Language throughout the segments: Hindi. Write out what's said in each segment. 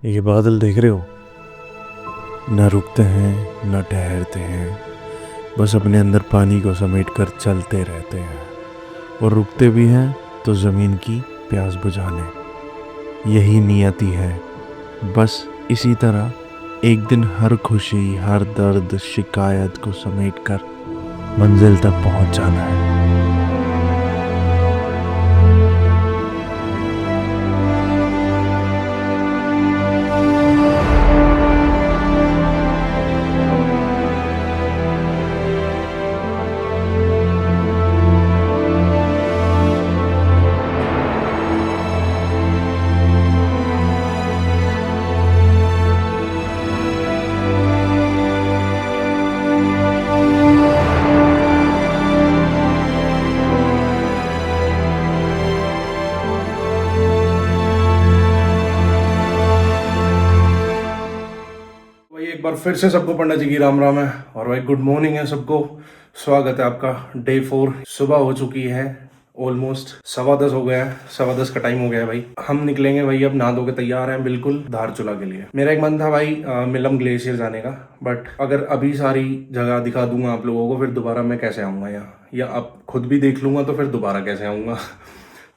ये बादल देख रहे हो, न रुकते हैं न ठहरते हैं, बस अपने अंदर पानी को समेट कर चलते रहते हैं। और रुकते भी हैं तो ज़मीन की प्यास बुझाने। यही नियति है। बस इसी तरह एक दिन हर खुशी, हर दर्द, शिकायत को समेट कर मंजिल तक पहुंच जाना है। भाई एक बार फिर से सबको पंडित जी की राम राम है। और भाई गुड मॉर्निंग है सबको। स्वागत है आपका डे 4। सुबह हो चुकी है, ऑलमोस्ट 10:15 हो गया है। 10:15 का टाइम हो गया है भाई। हम निकलेंगे भाई, अब नहा धो के तैयार हैं बिल्कुल धारचूला के लिए। मेरा एक मन था भाई मिलम ग्लेशियर जाने का, बट अगर अभी सारी जगह दिखा दूंगा आप लोगों को, फिर दोबारा मैं कैसे आऊँगा यहाँ, या अब खुद भी देख लूँगा तो फिर दोबारा कैसे आऊँगा।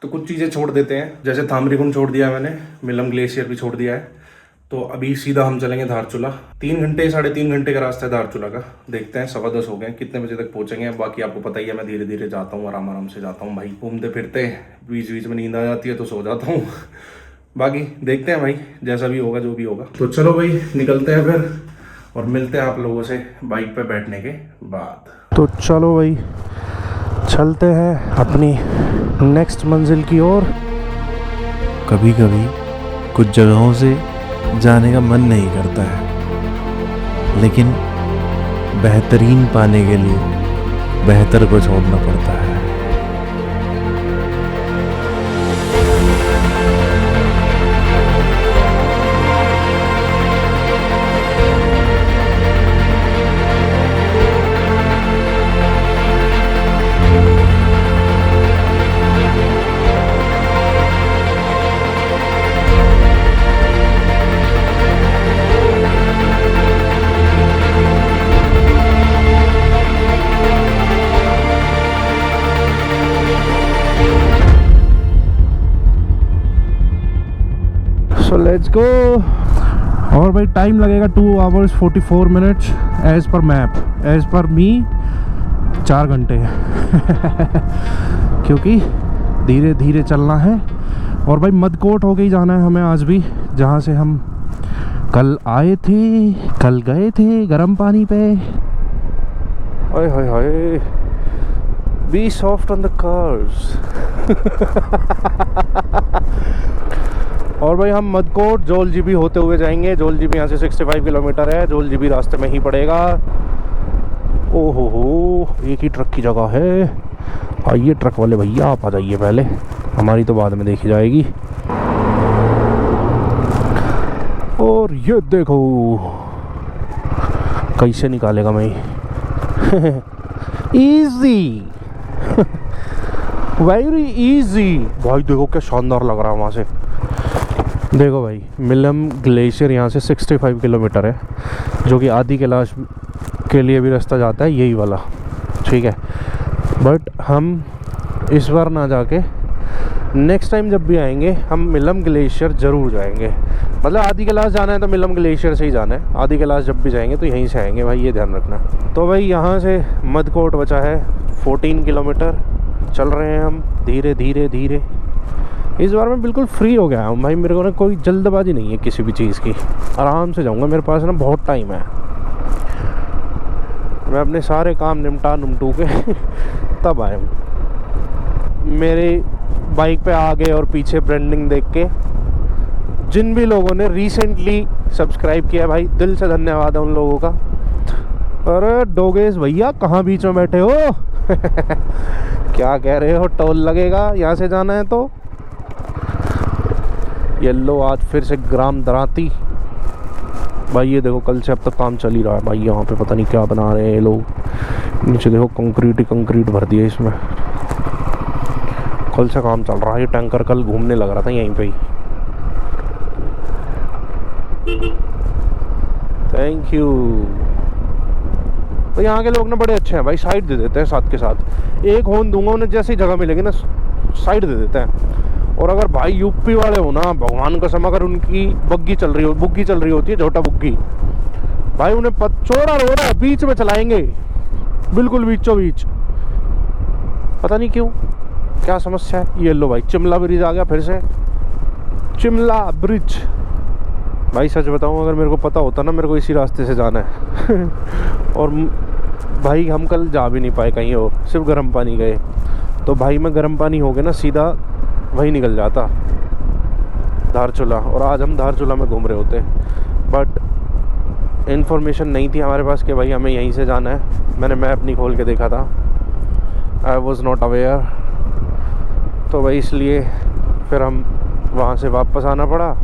तो कुछ चीज़ें छोड़ देते हैं, जैसे थामरीकुंड छोड़ दिया है मैंने, मिलम ग्लेशियर भी छोड़ दिया है। तो अभी सीधा हम चलेंगे धारचूला। 3 घंटे 3.5 घंटे का रास्ता है धारचूला का। देखते हैं 10:15 हो गए, कितने बजे तक पहुंचेंगे। बाकी आपको पता ही है, मैं धीरे धीरे जाता हूँ, आराम आराम से जाता हूँ भाई। घूमते फिरते बीच बीच में नींद आ जाती है तो सो जाता हूँ। बाकी देखते हैं भाई, जैसा भी होगा जो भी होगा। तो चलो भाई निकलते हैं फिर, और मिलते हैं आप लोगों से बाइक पे बैठने के बाद। तो चलो भाई चलते हैं अपनी नेक्स्ट मंजिल की ओर। कभी कभी कुछ जगहों से जाने का मन नहीं करता है, लेकिन बेहतरीन पाने के लिए बेहतर को छोड़ना पड़ता है। So let's go। और भाई टाइम लगेगा 2 hours 44 minutes as per map, as per me 4 घंटे क्योंकि धीरे धीरे चलना है। और भाई मदकोट होके ही जाना है हमें आज भी, जहाँ से हम कल आए थे, कल गए थे गर्म पानी पे। ओए होए होए, be soft on the curves. और भाई हम मदकोट जोल जीबी होते हुए जाएंगे। जोल जीबी यहाँ से 65 किलोमीटर है। जोल जीबी रास्ते में ही पड़ेगा। ओहो हो, एक ही ट्रक की जगह है। आइए ट्रक वाले भैया, आप आ जाइए पहले, हमारी तो बाद में देखी जाएगी। और ये देखो कैसे निकालेगा मैं। इजी वेरी इजी भाई। देखो क्या शानदार लग रहा है वहाँ से। देखो भाई, मिलम ग्लेशियर यहाँ से 65 किलोमीटर है, जो कि आदि कैलाश के लिए भी रास्ता जाता है यही वाला, ठीक है। बट हम इस बार ना जाके नेक्स्ट टाइम जब भी आएंगे हम मिलम ग्लेशियर ज़रूर जाएंगे। मतलब आदि कैलाश जाना है तो मिलम ग्लेशियर से ही जाना है। आदि कैलाश जब भी जाएंगे तो यहीं से आएंगे भाई, ये ध्यान रखना। तो भाई यहाँ से मदकोट बचा है 14 किलोमीटर। चल रहे हैं हम धीरे धीरे धीरे। इस बार मैं बिल्कुल फ्री हो गया हूँ भाई, मेरे को ना कोई जल्दबाजी नहीं है किसी भी चीज़ की। आराम से जाऊँगा, मेरे पास ना बहुत टाइम है। मैं अपने सारे काम निपटू के तब आया हूँ। मेरे बाइक पे आगे और पीछे ब्रांडिंग देख के जिन भी लोगों ने रिसेंटली सब्सक्राइब किया भाई, दिल से धन्यवाद है उन लोगों का। अरे डोगेश भैया कहाँ बीच में बैठे हो? क्या कह रहे हो, टोल लगेगा यहाँ से जाना है तो? येलो आज फिर से ग्राम दराती भाई। ये देखो कल से अब तक काम चल ही रहा है भाई। यहाँ पे पता नहीं क्या बना रहे हैं ये लोग। नीचे देखो कंक्रीट ही कंक्रीट भर दिया इसमें। कल से काम चल रहा है। ये टैंकर कल घूमने लग रहा था यहीं पे ही। Thank you. तो यहाँ के लोग ना बड़े अच्छे हैं भाई, साइड दे देते हैं साथ के साथ। एक हॉर्न दूंगा उन्हें, जैसी जगह मिलेगी ना साइड दे देते हैं। और अगर भाई यूपी वाले हो ना, भगवान कसम, अगर उनकी बुग्गी चल रही होती है, झोटा बुग्गी, भाई उन्हें चौड़ा रोड है, बीच में चलाएंगे, बिल्कुल बीचों बीच। पता नहीं क्यों, क्या समस्या है। ये लो भाई, चिमला ब्रिज आ गया फिर से, चिमला ब्रिज। भाई सच बताऊं, अगर मेरे को पता होता ना मेरे को इसी रास्ते से जाना है और भाई हम कल जा भी नहीं पाए कहीं और, सिर्फ गर्म पानी गए। तो भाई मैं गर्म पानी हो गया ना, सीधा वही निकल जाता धारचूला, और आज हम धारचूला में घूम रहे होते। बट इन्फॉर्मेशन नहीं थी हमारे पास कि भाई हमें यहीं से जाना है। मैंने मैप नहीं खोल के देखा था, आई वॉज नॉट अवेयर। तो भाई इसलिए फिर हम वहाँ से वापस आना पड़ा,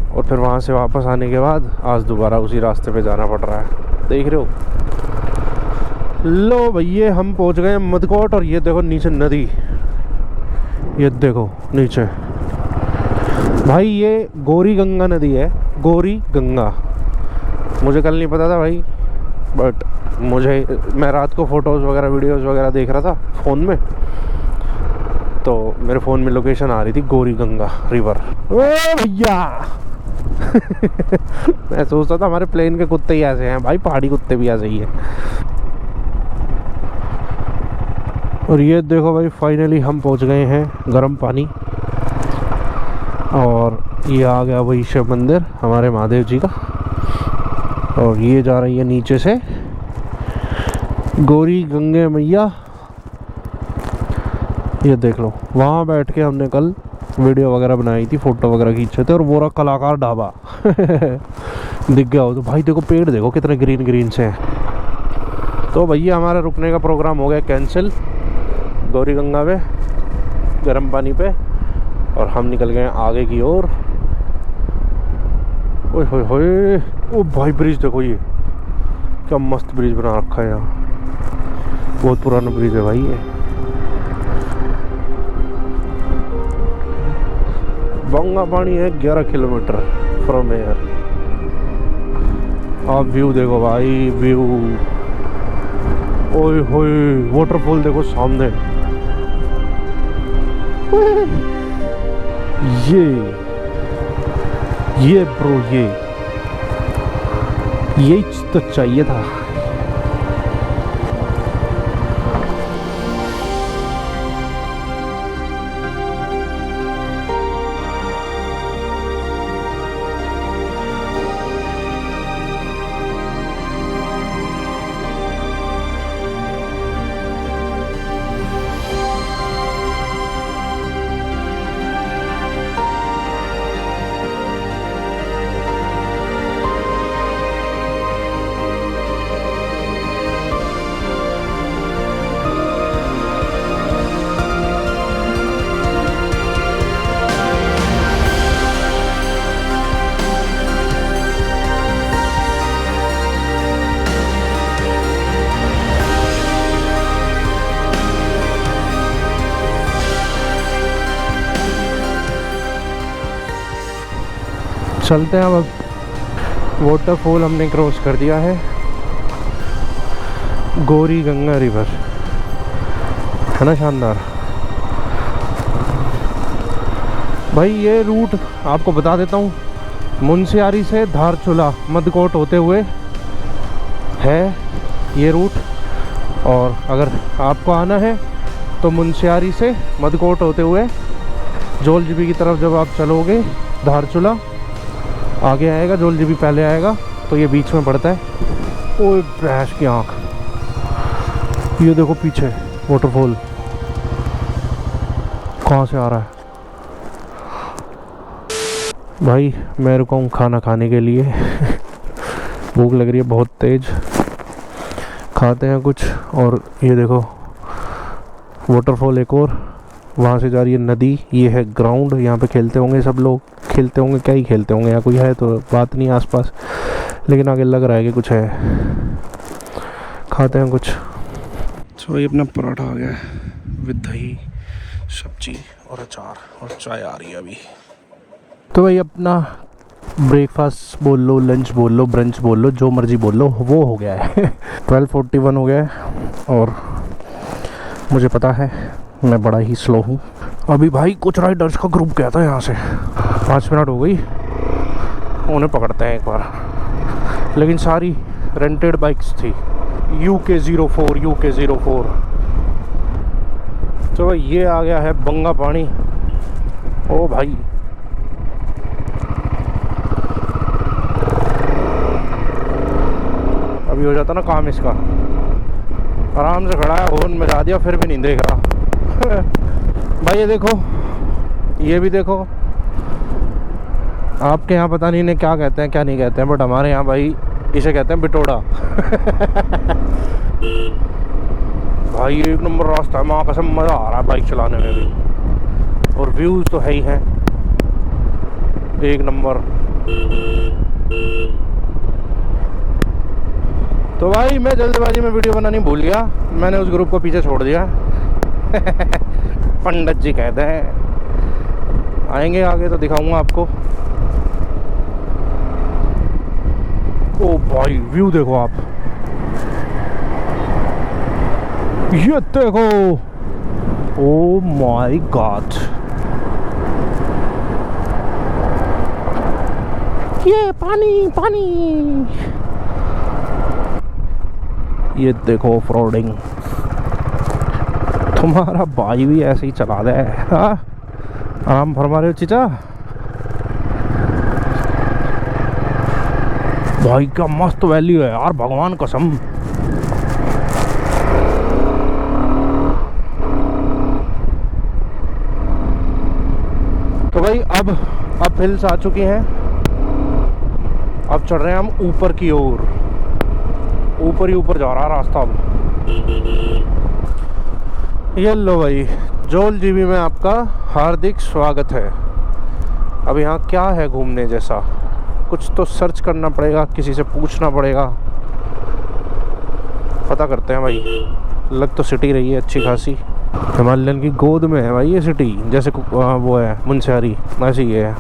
और फिर वहाँ से वापस आने के बाद आज दोबारा उसी रास्ते पे जाना पड़ रहा है। देख रहे हो, लो भैया हम पहुँच गए मदकोट। और ये देखो नीचे नदी, ये देखो नीचे भाई, ये गौरी गंगा नदी है, गौरी गंगा। मुझे कल नहीं पता था भाई, बट मैं रात को फ़ोटोज़ वगैरह वीडियोज़ वगैरह देख रहा था फ़ोन में, तो मेरे फ़ोन में लोकेशन आ रही थी गौरी गंगा रिवर। ओ भैया मैं सोचता था हमारे प्लेन के कुत्ते ही ऐसे हैं भाई, पहाड़ी कुत्ते भी ऐसे ही हैं। और ये देखो भाई, फाइनली हम पहुंच गए हैं गर्म पानी। और ये आ गया वही शिव मंदिर हमारे महादेव जी का। और ये जा रही है नीचे से गौरी गंगे मैया। ये देख लो, वहाँ बैठ के हमने कल वीडियो वगैरह बनाई थी, फ़ोटो वगैरह खींचे थे। और वो रहा कलाकार ढाबा दिख गया हो तो भाई, देखो पेड़ देखो कितने ग्रीन ग्रीन से हैं। तो भैया हमारा रुकने का प्रोग्राम हो गया कैंसिल गौरी गंगा पे, गर्म पानी पे। और हम निकल गए आगे की ओर। ओए होए होए, ओ भाई ब्रिज देखो, ये क्या मस्त ब्रिज बना रखा है यहाँ, बहुत पुराना ब्रिज है भाई ये। बंगा पानी है 11 किलोमीटर फ्रॉम एयर। आप व्यू देखो भाई, व्यू, ओए होए, वाटरफॉल देखो सामने। ये ब्रो, ये तो चाहिए था। चलते हैं अब वाटरफॉल हमने क्रॉस कर दिया है, गौरी गंगा रिवर है ना, शानदार भाई। ये रूट आपको बता देता हूँ, मुंशियारी से धारचूला मदकोट होते हुए है ये रूट। और अगर आपको आना है तो मुंशियारी से मदकोट होते हुए जोलजीबी की तरफ जब आप चलोगे, धारचूला आगे आएगा, जोलजीबी पहले आएगा, तो ये बीच में पड़ता है। ओए भैंस की आँख, ये देखो पीछे वाटरफॉल कहाँ से आ रहा है। भाई मैं रुका हूँ खाना खाने के लिए भूख लग रही है बहुत तेज, खाते हैं कुछ। और ये देखो वाटरफॉल एक और, वहाँ से जा रही है नदी। ये है ग्राउंड, यहाँ पे खेलते होंगे सब लोग, खेलते होंगे क्या ही खेलते होंगे, यहाँ कोई है तो बात नहीं आसपास, लेकिन आगे लग रहा है कि कुछ है। खाते हैं कुछ। तो ये अपना पराठा आ गया विद दही, सब्जी और अचार, और चाय आ रही है अभी। तो भाई अपना ब्रेकफास्ट बोल लो, लंच बोल लो, ब्रंच बोल लो, जो मर्जी बोल लो, वो हो गया है 12:41 हो गया है और मुझे पता है मैं बड़ा ही स्लो हूँ। अभी भाई कुछ राइडर्स का ग्रुप गया था यहाँ से, 5 मिनट हो गई, उन्हें पकड़ते हैं एक बार। लेकिन सारी रेंटेड बाइक्स थी, UK04 UK04। तो भाई ये आ गया है बंगा पानी। ओ भाई अभी हो जाता ना काम इसका। आराम से खड़ा है, हॉर्न में जा दिया फिर भी नहीं देख रहा भाई ये देखो, ये भी देखो। आपके यहाँ पता नहीं इन्हें क्या कहते हैं क्या नहीं कहते हैं, बट हमारे यहाँ भाई इसे कहते हैं बिटोड़ा भाई एक नंबर रास्ता है, माँ कसम मज़ा आ रहा है बाइक चलाने में भी, और व्यूज़ तो है ही हैं एक नंबर। तो भाई मैं जल्दबाजी में वीडियो बनानी भूल गया, मैंने उस ग्रुप को पीछे छोड़ दिया पंडित जी कहते हैं आएंगे आगे तो दिखाऊंगा आपको। ओ भाई व्यू देखो आप, ये देखो, ओ माय गॉड, ये पानी पानी, ये देखो ऑफ रोडिंग। तुम्हारा भाई भी ऐसे ही चला दे, हाँ आराम फरमा रहे हो चीचा। भाई क्या मस्त वैल्यू है यार, भगवान कसम। तो भाई अब हिल्स आ चुकी हैं, अब चढ़ रहे हैं हम ऊपर की ओर, ऊपर ही ऊपर जा रहा रास्ता अब। ये लो भाई, जोल जीबी में आपका हार्दिक स्वागत है। अब यहाँ क्या है घूमने जैसा, कुछ तो सर्च करना पड़ेगा, किसी से पूछना पड़ेगा, पता करते हैं भाई। लग तो सिटी रही है अच्छी खासी, हिमालयन की गोद में है भाई ये सिटी, जैसे वो है मुंशियारी, ऐसे ही है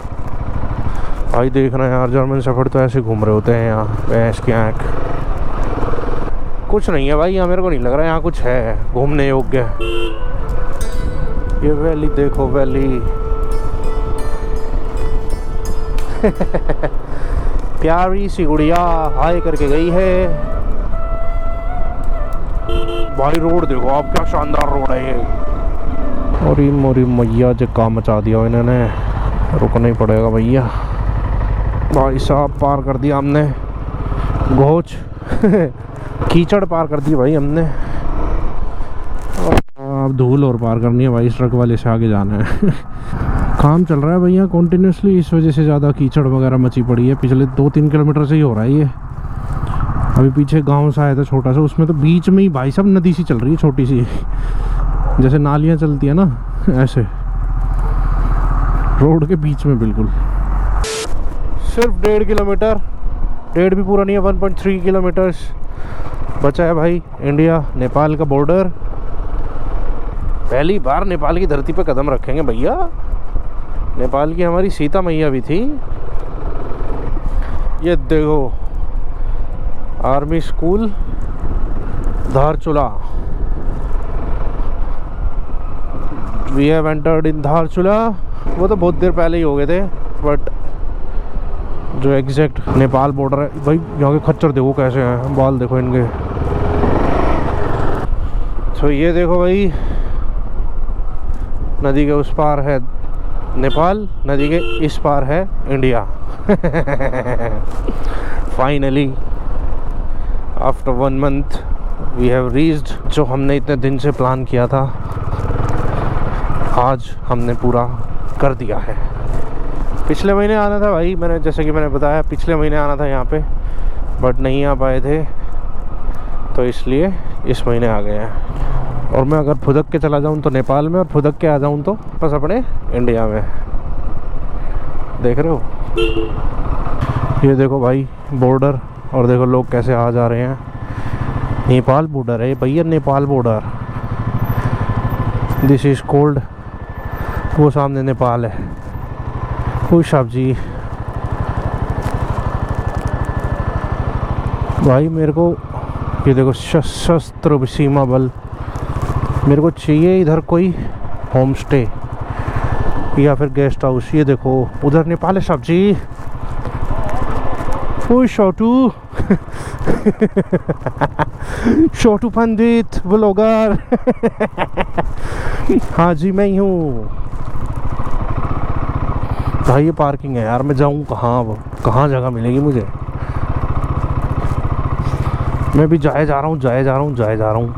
भाई। देखना यार, जर्मन शेफर्ड तो ऐसे घूम रहे होते हैं यहाँ, भैंस की आँख। कुछ नहीं है भाई यहाँ, मेरे को नहीं लग रहा यहाँ कुछ है घूमने योग्य। ये वैली देखो, वैली प्यारी सी गुड़िया हाय करके गई है भाई। रोड देखो आप, क्या शानदार रोड है ये। और ये मोरी मैया जो काम मचा दिया इन्होंने, रुकना ही पड़ेगा भैया। भाई साहब पार कर दिया हमने घोच कीचड़ पार कर दी भाई हमने। अब धूल और पार करनी है भाई, इस ट्रक वाले से आगे जाना है काम चल रहा है भैया कॉन्टिन्यूसली, इस वजह से ज़्यादा कीचड़ वगैरह मची पड़ी है। पिछले 2-3 किलोमीटर से ही हो रहा है ये। अभी पीछे गांव सा आया था छोटा सा, उसमें तो बीच में ही भाई साहब नदी सी चल रही है, छोटी सी, जैसे नालियाँ चलती है ना, ऐसे रोड के बीच में बिल्कुल। सिर्फ 1.5 किलोमीटर, 1.5 भी पूरा नहीं है, 1.3 किलोमीटर्स बचा है भाई। इंडिया नेपाल का बॉर्डर, पहली बार नेपाल की धरती पे कदम रखेंगे भैया। नेपाल की हमारी सीता मैया भी थी। ये देखो army school Dharchula, we have entered in Dharchula. वो तो बहुत देर पहले ही हो गए थे, बट जो एग्जैक्ट नेपाल बॉर्डर है भाई, यहाँ के खच्चर देखो कैसे हैं, बाल देखो इनके। तो ये देखो भाई, नदी के उस पार है नेपाल, नदी के इस पार है India finally after 1 month we have reached. जो हमने इतने दिन से प्लान किया था, आज हमने पूरा कर दिया है। पिछले महीने आना था भाई, मैंने जैसे कि मैंने बताया पिछले महीने आना था यहाँ पे, बट नहीं आ पाए थे, तो इसलिए इस महीने आ गए हैं। और मैं अगर फुदक के चला जाऊँ तो नेपाल में, और फुदक के आ जाऊँ तो बस अपने इंडिया में। देख रहे हो, ये देखो भाई बॉर्डर, और देखो लोग कैसे आ जा रहे हैं। नेपाल बॉर्डर है भैया, Nepal border. This is cold, वो सामने नेपाल है। खुश साहब जी भाई मेरे को ये देखो सशस्त्र सीमा बल, मेरे को चाहिए इधर कोई होम स्टे या फिर गेस्ट हाउस। ये देखो उधर नेपाल है साहब जी। ओ छोटू छोटू पंडित ब्लॉगर हाँ जी मैं ही हूँ भाई। ये पार्किंग है यार, मैं जाऊँ कहाँ? अब कहाँ जगह मिलेगी मुझे? मैं भी जाए जा रहा हूँ।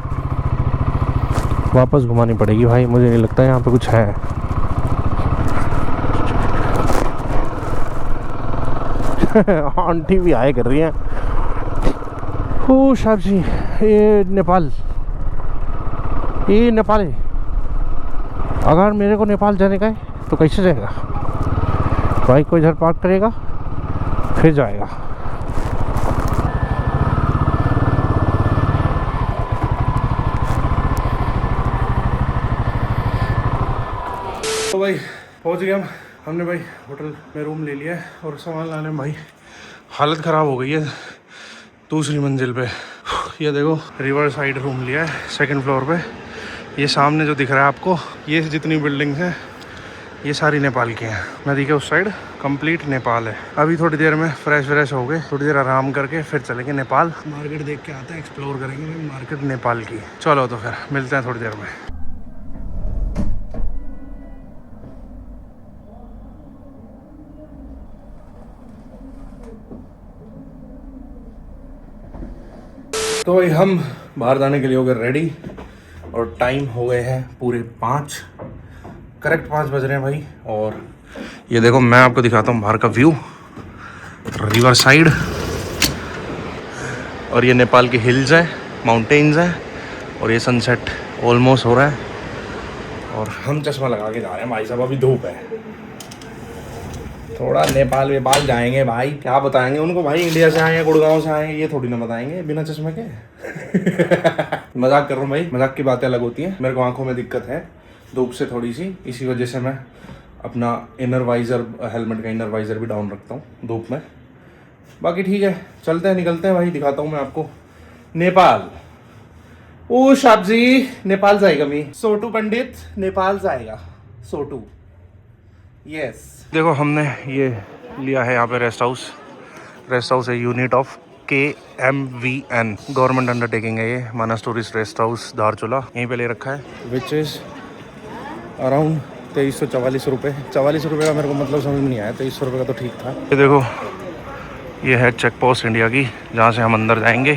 वापस घुमानी पड़ेगी भाई, मुझे नहीं लगता यहाँ पे कुछ है। आंटी भी आए कर रही हैं। ओ साहब जी, ये नेपाल है। अगर मेरे को नेपाल जाने का है तो कैसे जाएगा? बाइक को इधर पार्क करेगा फिर जाएगा। तो भाई पहुंच गया हमने भाई, होटल में रूम ले लिया है और सामान लाने में भाई हालत ख़राब हो गई है। दूसरी मंजिल पे ये देखो रिवर साइड रूम लिया है, सेकंड फ्लोर पे। ये सामने जो दिख रहा है आपको, ये जितनी बिल्डिंग्स हैं ये सारी नेपाल की हैं। नदी के उस साइड कंप्लीट नेपाल है। अभी थोड़ी देर में फ्रेश हो गए, थोड़ी देर आराम करके फिर चलेंगे नेपाल। मार्केट देख के आते हैं, एक्सप्लोर करेंगे मार्केट नेपाल की। चलो तो फिर मिलते हैं थोड़ी देर में। तो भाई हम बाहर जाने के लिए हो गए रेडी और टाइम हो गए हैं पूरे 5, करेक्ट 5 बज रहे हैं भाई। और ये देखो मैं आपको दिखाता हूँ बाहर का व्यू, रिवर साइड, और ये नेपाल की हिल्स है, माउंटेन्स हैं, और ये सनसेट ऑलमोस्ट हो रहा है। और हम चश्मा लगा के जा रहे हैं भाई साहब, अभी धूप है। थोड़ा नेपाल जाएंगे भाई, क्या बताएंगे उनको भाई, इंडिया से आए हैं, गुड़गांव से आए हैं, ये थोड़ी ना बताएंगे बिना चश्मे के। मजाक कर रहा हूँ भाई, मजाक की बातें अलग होती हैं। मेरे को आंखों में दिक्कत है धूप से थोड़ी सी, इसी वजह से मैं अपना इनर वाइजर, हेलमेट का इनर वाइजर भी डाउन रखता हूँ धूप में। बाकी ठीक है, चलते हैं, निकलते हैं भाई, दिखाता हूँ मैं आपको नेपाल। ओ साहब जी, नेपाल जाएगा मी छोटू पंडित, नेपाल जाएगा छोटू। यस देखो हमने ये लिया है यहाँ पे रेस्ट हाउस है unit of KMVN, government undertaking है ये, मानस टूरिस्ट रेस्ट हाउस धारचूला, यहीं पे ले रखा है, विच इज़ अराउंड 2344 रुपये। 44 रुपये का मेरे को मतलब समझ में नहीं आया, 2300 रुपये का तो ठीक था। ये देखो ये है चेक पोस्ट इंडिया की, जहाँ से हम अंदर जाएंगे।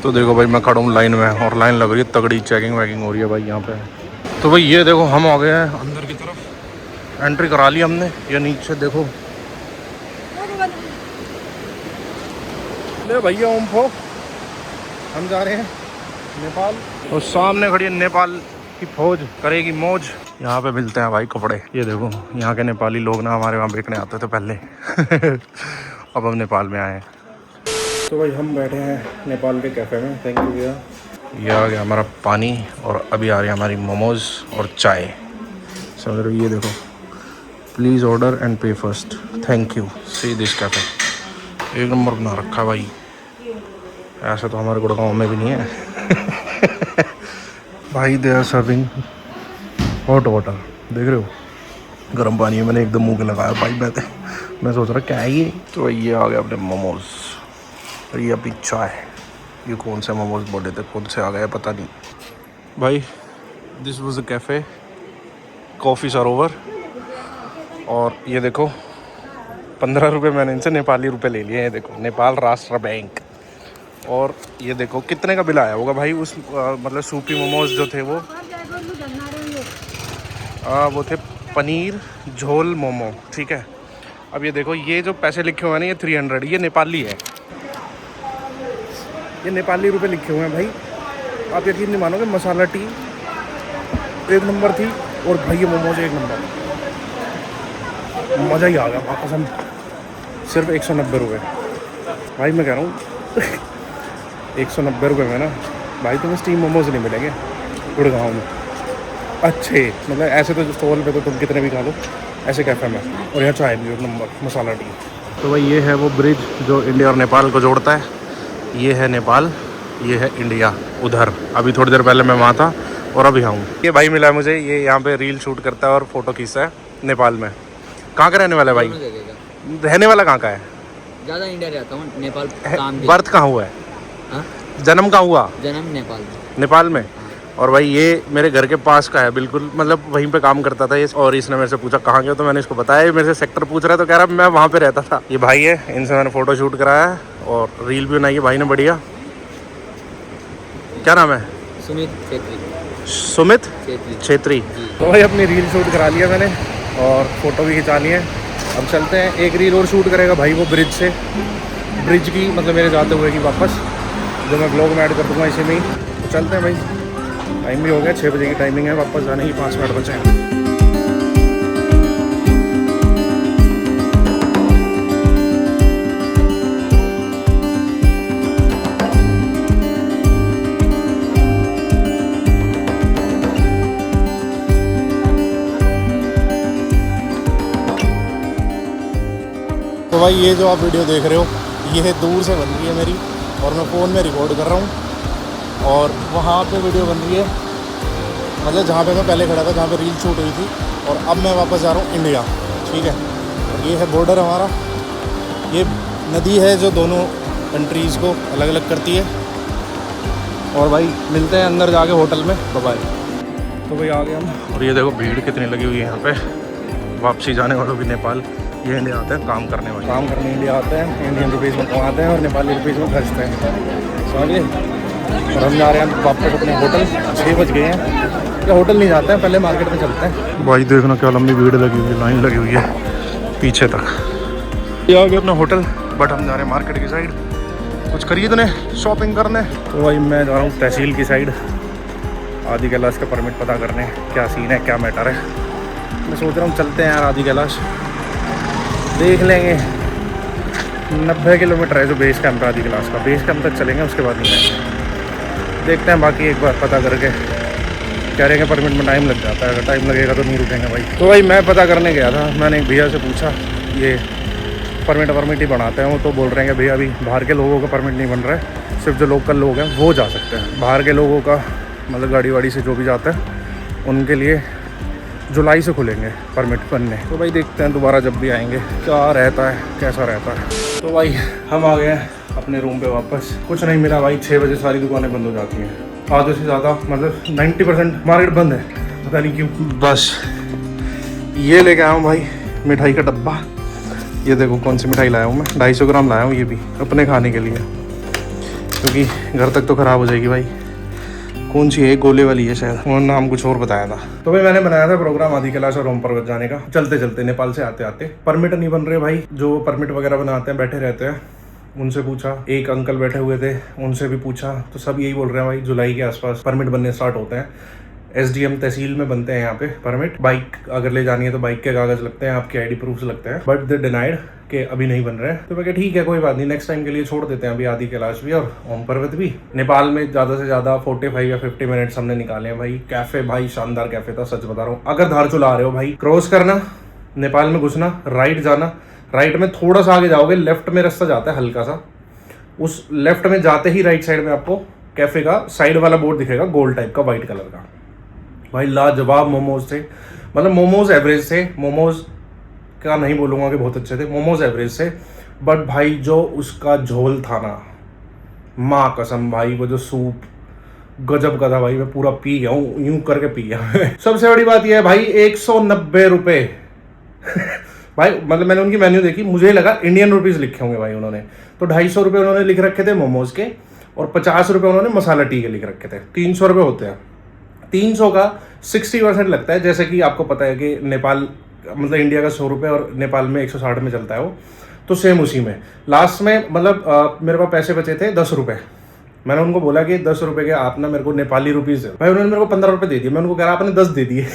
तो देखो भाई मैं खड़ा हूँ लाइन में, और लाइन लग रही है तगड़ी, चेकिंग वैकिंग हो रही है भाई यहाँ पे। तो भाई ये देखो हम आ गए हैं अंदर की तरफ, एंट्री करा ली हमने। ये नीचे देखो, ले भैया ओम फो, हम जा रहे हैं नेपाल। और सामने खड़ी है नेपाल की फौज, करेगी मौज। यहाँ पे मिलते हैं भाई कपड़े, ये देखो यहाँ के नेपाली लोग ना हमारे वहाँ बेचने आते थे पहले। अब हम नेपाल में आए हैं। तो भाई हम बैठे हैं नेपाल के कैफ़े में, थैंक यू भैया। ये आ गया हमारा पानी, और अभी आ रही है हमारी मोमोज और चाय। समझ रहे हो, ये देखो, प्लीज़ ऑर्डर एंड पे first, thank you, see this cafe. एक नंबर बना रखा है भाई, ऐसा तो हमारे गुड़गांव में भी नहीं है। भाई they are serving hot water, देख रहे हो, गर्म पानी में मैंने एकदम मुँह के लगाया भाई। मैं सोच रहा क्या है ये। तो ये आ गया अपने मोमोज, और ये अपनी चाय। ये कौन से मोमोज बोले थे, कौन से आ गए पता नहीं भाई। This was a cafe, coffee सरोवर। और ये देखो 15 रुपये मैंने इनसे नेपाली रुपए ले लिए हैं। देखो नेपाल राष्ट्र बैंक। और ये देखो कितने का बिल आया होगा भाई उस मतलब सूपी मोमोज जो थे वो थे पनीर झोल मोमो, ठीक है। अब ये देखो ये जो पैसे लिखे हुए हैं ना, ये 300, ये नेपाली है, ये नेपाली रुपए लिखे हुए हैं भाई। आप यकीन नहीं मानोगे, मसाला टी 1 नंबर थी, और भाई ये मोमोज 1 नंबर, मज़ा ही आ गया कसम। सिर्फ 190 रुपये भाई, मैं कह रहा हूँ 190 रुपये में ना भाई तुम्हें स्टीम मोमोज नहीं मिलेंगे गुड़गांव में अच्छे। मतलब ऐसे तो स्टॉल पे तो तुम कितने भी खा लो, ऐसे कैफ़े में। और यहाँ चाय भी 1 नंबर, मसाला टी। तो भाई ये है वो ब्रिज जो इंडिया और नेपाल को जोड़ता है। ये है नेपाल, ये है इंडिया उधर। अभी थोड़ी देर पहले मैं वहाँ था और अभी यहाँ हूँ। ये भाई मिला है मुझे, ये यहाँ पे रील शूट करता है और फोटो खींचता है नेपाल में। कहाँ का रहने वाला है भाई? रहने वाला कहाँ का है? ज़्यादा इंडिया रहता हूँ, नेपाल काम भी। बर्थ कहाँ हुआ है? हाँ? जन्म कहाँ हुआ? जन्म नेपाल में। नेपाल में। और भाई ये मेरे घर के पास का है बिल्कुल, मतलब वहीं पे काम करता था ये। और इसने मेरे से पूछा कहाँ गया, तो मैंने इसको बताया। मेरे से सेक्टर पूछ रहा है तो कह रहा मैं वहाँ पे रहता था। ये भाई है, इनसे मैंने फ़ोटो शूट कराया है और रील भी बनाई है भाई ने बढ़िया। क्या नाम है? सुमित छेत्री। सुमित छेत्री। तो भाई अपनी रील शूट करा लिया मैंने और फ़ोटो भी खिंचा ली है। अब चलते हैं, एक रील और शूट करेगा भाई वो ब्रिज से, ब्रिज की मतलब मेरे जाते हुए की वापस, जो मैं ब्लॉग में ऐड कर दूँगा इसी में ही। तो चलते हैं भाई, टाइम भी हो गया, 6 बजे की टाइमिंग है, वापस जाने की 5 मिनट बचे हैं। तो भाई ये जो आप वीडियो देख रहे हो, ये दूर से बन रही है मेरी और मैं फ़ोन में रिकॉर्ड कर रहा हूँ। और वहाँ पे वीडियो बन रही है, मतलब जहाँ पे मैं पहले खड़ा था, जहाँ पे रील शूट हुई थी। और अब मैं वापस जा रहा हूँ इंडिया, ठीक है। और ये है बॉर्डर हमारा, ये नदी है जो दोनों कंट्रीज़ को अलग अलग करती है। और भाई मिलते हैं अंदर जाके होटल में, बाय। तो भाई आ गए हम। और ये देखो भीड़ कितनी लगी हुई है यहाँ पे, वापसी जाने वालों की नेपाल। ये इंडिया आते हैं काम करने वाले, काम करने इंडिया आते हैं, इंडियन रुपीज़ में कमाते हैं और नेपाली रुपीज़ में खर्चते हैं, समझिए। और हम जा रहे हैं वापस अपने होटल, 6 बज गए हैं। या होटल नहीं जाते हैं, पहले मार्केट में चलते हैं। भाई देखना क्या लंबी भीड़ लगी हुई है, लाइन लगी हुई है पीछे तक। ये आ गए अपना होटल, बट हम जा रहे हैं मार्केट की साइड कुछ खरीदने, शॉपिंग करने। तो भाई मैं जा रहा हूँ तहसील की साइड, आदि कैलाश का परमिट पता करने, क्या सीन है, क्या मैटर है। मैं सोच रहा हूँ चलते हैं यार आदि कैलाश, देख लेंगे। 90 किलोमीटर है जो बेस कैंप है आदि कैलाश का, बेस कैंप तक चलेंगे, उसके बाद नहीं जाएंगे। देखते हैं, बाकी एक बार पता करके। कह रहे हैं परमिट में टाइम लग जाता है, अगर टाइम लगेगा तो नहीं रुकेंगे भाई। तो भाई मैं पता करने गया था, मैंने एक भैया से पूछा, ये परमिट ही बनाते हैं वो, तो बोल रहे हैं कि भैया अभी बाहर के लोगों का परमिट नहीं बन रहा है, सिर्फ जो लोकल लोग हैं वो जा सकते हैं। बाहर के लोगों का मतलब गाड़ी वाड़ी से जो भी जाते हैं उनके लिए जुलाई से खुलेंगे परमिट बनने। तो भाई देखते हैं दोबारा जब भी आएंगे क्या रहता है, कैसा रहता है। तो भाई हम आ गए हैं अपने रूम पे वापस। कुछ नहीं मिला भाई, 6 बजे सारी दुकानें बंद हो जाती हैं, आधे से ज़्यादा मतलब 90% मार्केट बंद है, पता नहीं क्यों। बस ये लेके आया हूँ भाई मिठाई का डब्बा। ये देखो कौन सी मिठाई लाया हूँ मैं, 250 ग्राम लाया हूँ, ये भी अपने खाने के लिए, क्योंकि घर तक तो ख़राब हो जाएगी भाई। कौन सी है, गोले वाली है शायद, वो नाम कुछ और बताया था। तो भाई मैंने बनाया था प्रोग्राम आदि कैलाश और ओम पर्वत जाने का, चलते चलते नेपाल से आते आते। परमिट नहीं बन रहे भाई, जो परमिट वगैरह बनाते हैं बैठे रहते हैं, उनसे पूछा, एक अंकल बैठे हुए थे उनसे भी पूछा, तो सब यही बोल रहे हैं भाई जुलाई के आसपास परमिट बनने स्टार्ट होते हैं। SDM तहसील में बनते हैं यहाँ पे परमिट। बाइक अगर ले जानी है तो बाइक के कागज लगते हैं, आपके ID प्रूफ लगते हैं, बट दे डिनाइड कि अभी नहीं बन रहे हैं। तो मैं क्या ठीक है, कोई बात नहीं, नेक्स्ट टाइम के लिए छोड़ देते हैं अभी आदि कैलाश भी और ओम पर्वत भी। नेपाल में ज़्यादा से ज़्यादा 45 या 50 मिनट्स हमने निकाले हैं भाई। कैफ़े भाई शानदार कैफ़े था, सच बता रहा हूँ। अगर धारचूला आ रहे हो भाई, क्रॉस करना, नेपाल में घुसना, राइट जाना, राइट में थोड़ा सा आगे जाओगे, लेफ्ट में रास्ता जाता है हल्का सा, उस लेफ्ट में जाते ही राइट साइड में आपको कैफ़े का साइड वाला बोर्ड दिखेगा, गोल्ड टाइप का, वाइट कलर का। भाई लाजवाब मोमोज थे, मतलब मोमोज एवरेज थे, मोमोज का नहीं बोलूँगा कि बहुत अच्छे थे, मोमोज एवरेज थे, बट भाई जो उसका झोल था ना, माँ कसम भाई, वो जो सूप गजब का था भाई। मैं पूरा पी गया हूँ, यूं करके पी गया। सबसे बड़ी बात यह है भाई, 190 रुपये भाई, मतलब मैंने उनकी मेन्यू देखी, मुझे लगा इंडियन रुपीज़ लिखे होंगे भाई उन्होंने, तो 250 रुपये उन्होंने लिख रखे थे मोमोज के, और 50 रुपये उन्होंने मसाला टी के लिख रखे थे। 300 रुपये होते हैं। 300 का 60% लगता है, जैसे कि आपको पता है कि नेपाल मतलब इंडिया का 100 रुपये और नेपाल में 160 में चलता है वो, तो सेम उसी में। लास्ट में मतलब मेरे पास पैसे बचे थे 10 रुपये। मैंने उनको बोला कि 10 रुपये के आप ना मेरे को नेपाली रुपीज़ दे। भाई उन्होंने मेरे को 15 रुपये दे दिए। मैं उनको कह रहा आपने 10 दे दिए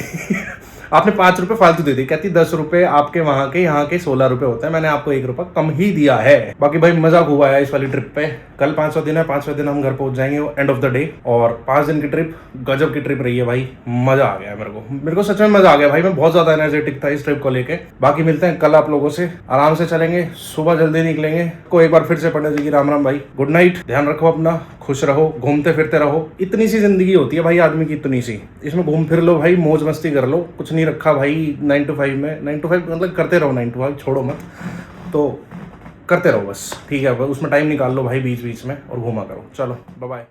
आपने 5 रुपए फालतू दे दी, कहती 10 रुपए आपके वहां के यहाँ के 16 रुपए होते हैं, मैंने आपको 1 रुपया कम ही दिया है। बाकी भाई मजा खूब आया इस वाली ट्रिप पे। कल 5वां दिन है, 5वें दिन हम घर पहुंच जाएंगे एंड ऑफ द डे। और 5 दिन की ट्रिप गजब की ट्रिप रही है भाई, मजा आ गया मेरे को सच में मजा आ गया भाई। मैं बहुत ज्यादा एनर्जेटिक था इस ट्रिप को लेके। बाकी मिलते हैं कल आप लोगों से, आराम से चलेंगे, सुबह जल्दी निकलेंगे। को एक बार फिर से पंडित जी की राम राम भाई, गुड नाइट, ध्यान रखो अपना, खुश रहो, घूमते फिरते रहो। इतनी सी जिंदगी होती है भाई आदमी की, इतनी सी, इसमें घूम फिर लो भाई, मौज मस्ती कर लो, कुछ नहीं रखा भाई 9 to 5 में। 9 to 5 मतलब करते रहो, 9 to 5 छोड़ो मत, तो करते रहो बस, ठीक है। उसमें टाइम निकाल लो भाई बीच बीच में और घूमा करो। चलो बाय बाय।